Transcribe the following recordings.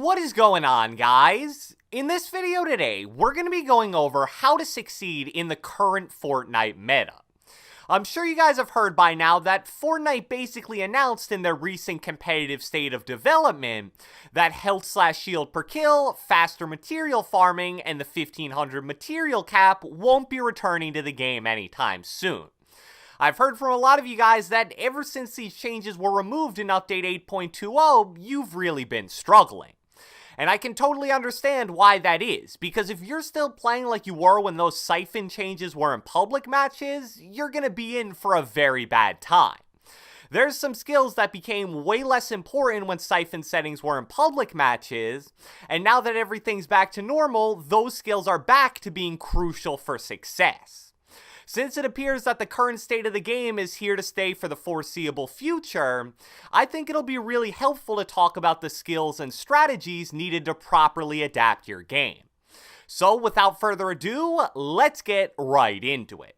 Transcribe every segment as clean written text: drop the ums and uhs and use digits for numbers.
What is going on, guys? In this video today, we're going to be going over how to succeed in the current Fortnite meta. I'm sure you guys have heard by now that Fortnite basically announced in their recent competitive state of development that health/shield per kill, faster material farming, and the 1500 material cap won't be returning to the game anytime soon. I've heard from a lot of you guys that ever since these changes were removed in Update 8.20, you've really been struggling. And I can totally understand why that is, because if you're still playing like you were when those siphon changes were in public matches, you're gonna be in for a very bad time. There's some skills that became way less important when siphon settings were in public matches, and now that everything's back to normal, those skills are back to being crucial for success. Since it appears that the current state of the game is here to stay for the foreseeable future, I think it'll be really helpful to talk about the skills and strategies needed to properly adapt your game. So without further ado, let's get right into it.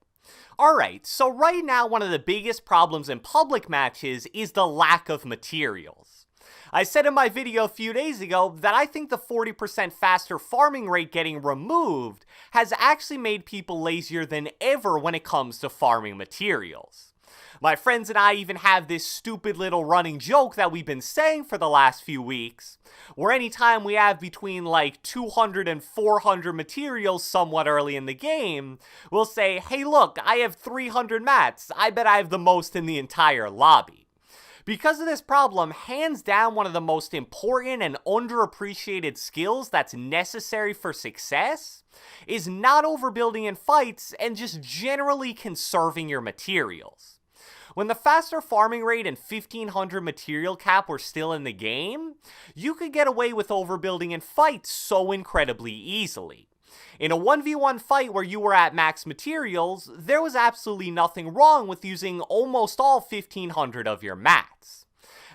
Alright, so right now one of the biggest problems in public matches is the lack of materials. I said in my video a few days ago that I think the 40% faster farming rate getting removed has actually made people lazier than ever when it comes to farming materials. My friends and I even have this stupid little running joke that we've been saying for the last few weeks, where anytime we have between like 200 and 400 materials somewhat early in the game, we'll say, hey look, I have 300 mats, I bet I have the most in the entire lobby. Because of this problem, hands down one of the most important and underappreciated skills that's necessary for success is not overbuilding in fights and just generally conserving your materials. When the faster farming rate and 1500 material cap were still in the game, you could get away with overbuilding in fights so incredibly easily. In a 1v1 fight where you were at max materials, there was absolutely nothing wrong with using almost all 1500 of your mats.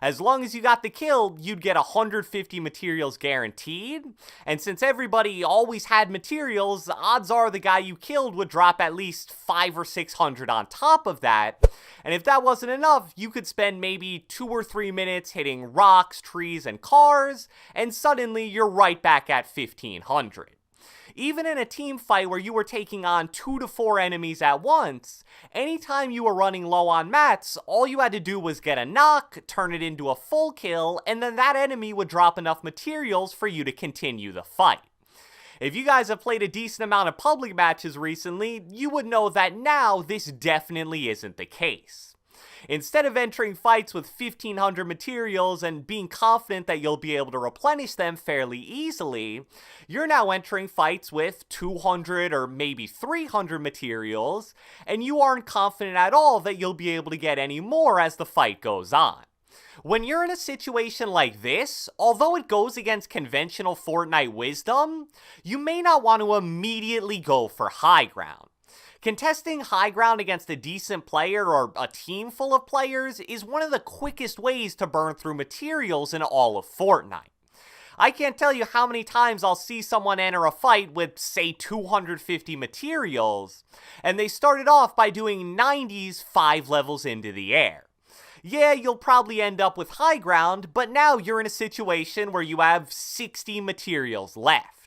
As long as you got the kill, you'd get 150 materials guaranteed, and since everybody always had materials, odds are the guy you killed would drop at least 500 or 600 on top of that, and if that wasn't enough, you could spend maybe 2 or 3 minutes hitting rocks, trees, and cars, and suddenly you're right back at 1500. Even in a team fight where you were taking on 2 to 4 enemies at once, anytime you were running low on mats, all you had to do was get a knock, turn it into a full kill, and then that enemy would drop enough materials for you to continue the fight. If you guys have played a decent amount of public matches recently, you would know that now this definitely isn't the case. Instead of entering fights with 1500 materials and being confident that you'll be able to replenish them fairly easily, you're now entering fights with 200 or maybe 300 materials, and you aren't confident at all that you'll be able to get any more as the fight goes on. When you're in a situation like this, although it goes against conventional Fortnite wisdom, you may not want to immediately go for high ground. Contesting high ground against a decent player or a team full of players is one of the quickest ways to burn through materials in all of Fortnite. I can't tell you how many times I'll see someone enter a fight with, say, 250 materials, and they started off by doing 90s 5 levels into the air. Yeah, you'll probably end up with high ground, but now you're in a situation where you have 60 materials left.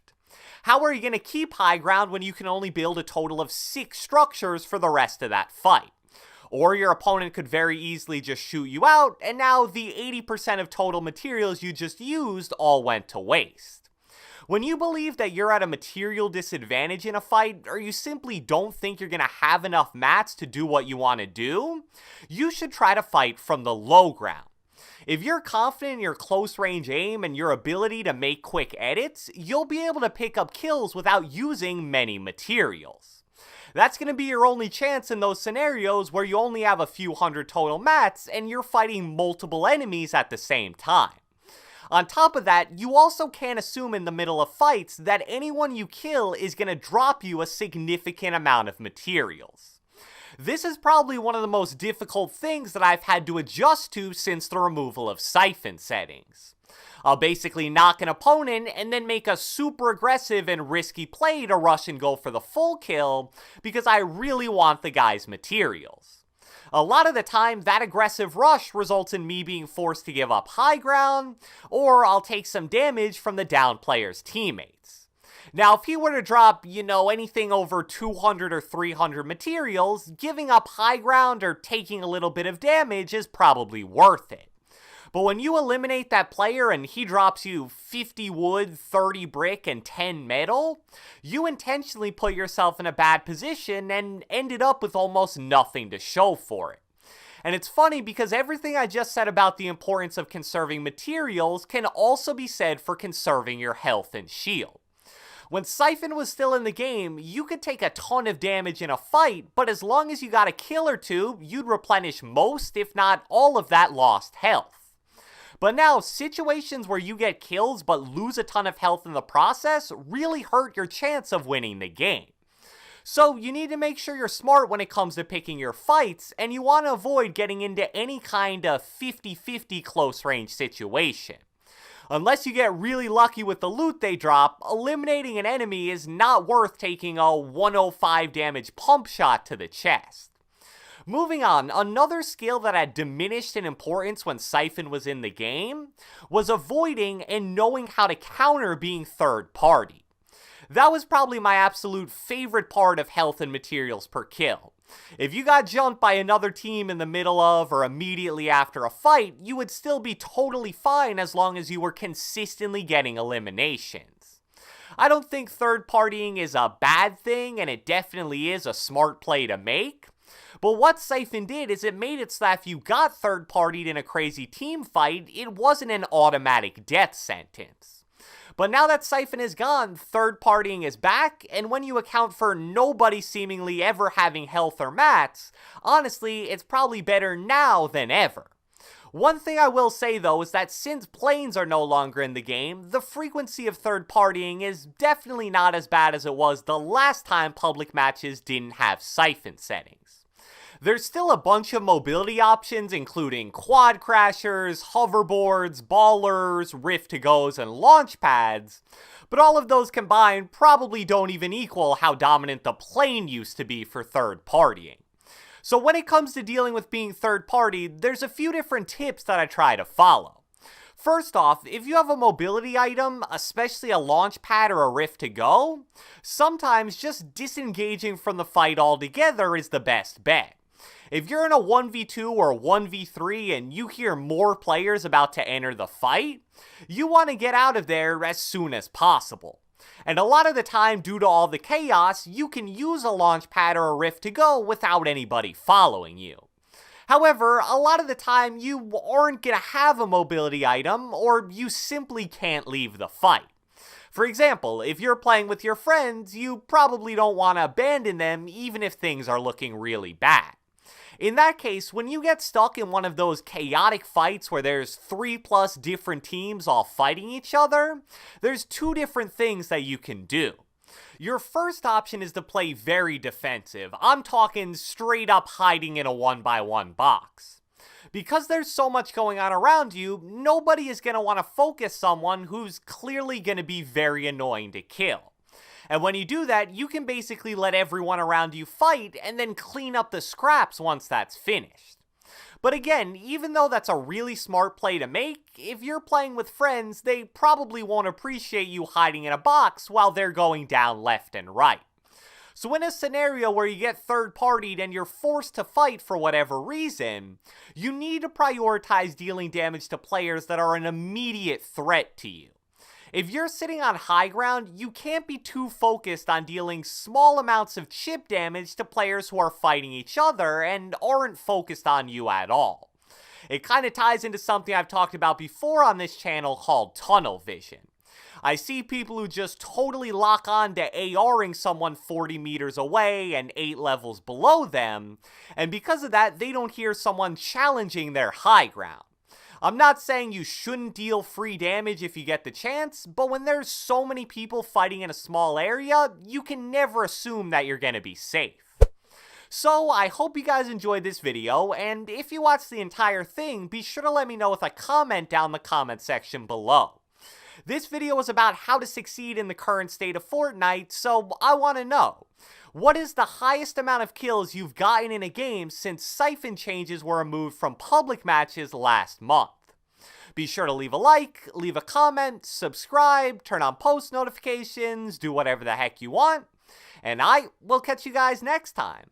How are you going to keep high ground when you can only build a total of 6 structures for the rest of that fight? Or your opponent could very easily just shoot you out, and now the 80% of total materials you just used all went to waste. When you believe that you're at a material disadvantage in a fight, or you simply don't think you're going to have enough mats to do what you want to do, you should try to fight from the low ground. If you're confident in your close range aim and your ability to make quick edits, you'll be able to pick up kills without using many materials. That's going to be your only chance in those scenarios where you only have a few hundred total mats and you're fighting multiple enemies at the same time. On top of that, you also can't assume in the middle of fights that anyone you kill is going to drop you a significant amount of materials. This is probably one of the most difficult things that I've had to adjust to since the removal of siphon settings. I'll basically knock an opponent and then make a super aggressive and risky play to rush and go for the full kill because I really want the guy's materials. A lot of the time, that aggressive rush results in me being forced to give up high ground, or I'll take some damage from the down player's teammates. Now, if he were to drop, anything over 200 or 300 materials, giving up high ground or taking a little bit of damage is probably worth it. But when you eliminate that player and he drops you 50 wood, 30 brick, and 10 metal, you intentionally put yourself in a bad position and ended up with almost nothing to show for it. And it's funny because everything I just said about the importance of conserving materials can also be said for conserving your health and shield. When Siphon was still in the game, you could take a ton of damage in a fight, but as long as you got a kill or two, you'd replenish most, if not all of that lost health. But now, situations where you get kills but lose a ton of health in the process really hurt your chance of winning the game. So you need to make sure you're smart when it comes to picking your fights, and you want to avoid getting into any kind of 50-50 close range situation. Unless you get really lucky with the loot they drop, eliminating an enemy is not worth taking a 105 damage pump shot to the chest. Moving on, another skill that had diminished in importance when Siphon was in the game was avoiding and knowing how to counter being third party. That was probably my absolute favorite part of health and materials per kill. If you got jumped by another team in the middle of or immediately after a fight, you would still be totally fine as long as you were consistently getting eliminations. I don't think third partying is a bad thing, and it definitely is a smart play to make. But what Siphon did is it made it so that if you got third partied in a crazy team fight, it wasn't an automatic death sentence. But now that Siphon is gone, third partying is back, and when you account for nobody seemingly ever having health or mats, honestly, it's probably better now than ever. One thing I will say though is that since planes are no longer in the game, the frequency of third partying is definitely not as bad as it was the last time public matches didn't have Siphon settings. There's still a bunch of mobility options, including quad crashers, hoverboards, ballers, rift-to-goes, and launch pads, but all of those combined probably don't even equal how dominant the plane used to be for third partying. So when it comes to dealing with being third party, there's a few different tips that I try to follow. First off, if you have a mobility item, especially a launch pad or a rift-to-go, sometimes just disengaging from the fight altogether is the best bet. If you're in a 1v2 or 1v3 and you hear more players about to enter the fight, you want to get out of there as soon as possible. And a lot of the time, due to all the chaos, you can use a launch pad or a rift-to-go without anybody following you. However, a lot of the time you aren't going to have a mobility item, or you simply can't leave the fight. For example, if you're playing with your friends, you probably don't want to abandon them even if things are looking really bad. In that case, when you get stuck in one of those chaotic fights where there's 3+ different teams all fighting each other, there's two different things that you can do. Your first option is to play very defensive. I'm talking straight up hiding in a 1x1 box. Because there's so much going on around you, nobody is going to want to focus someone who's clearly going to be very annoying to kill. And when you do that, you can basically let everyone around you fight and then clean up the scraps once that's finished. But again, even though that's a really smart play to make, if you're playing with friends, they probably won't appreciate you hiding in a box while they're going down left and right. So in a scenario where you get third-partied and you're forced to fight for whatever reason, you need to prioritize dealing damage to players that are an immediate threat to you. If you're sitting on high ground, you can't be too focused on dealing small amounts of chip damage to players who are fighting each other and aren't focused on you at all. It kind of ties into something I've talked about before on this channel called tunnel vision. I see people who just totally lock on to ARing someone 40 meters away and 8 levels below them, and because of that, they don't hear someone challenging their high ground. I'm not saying you shouldn't deal free damage if you get the chance, but when there's so many people fighting in a small area, you can never assume that you're gonna be safe. So I hope you guys enjoyed this video, and if you watched the entire thing, be sure to let me know with a comment down the comment section below. This video was about how to succeed in the current state of Fortnite, so I want to know, What is the highest amount of kills you've gotten in a game since siphon changes were removed from public matches last month? Be sure to leave a like, leave a comment, subscribe, turn on post notifications, do whatever the heck you want, and I will catch you guys next time.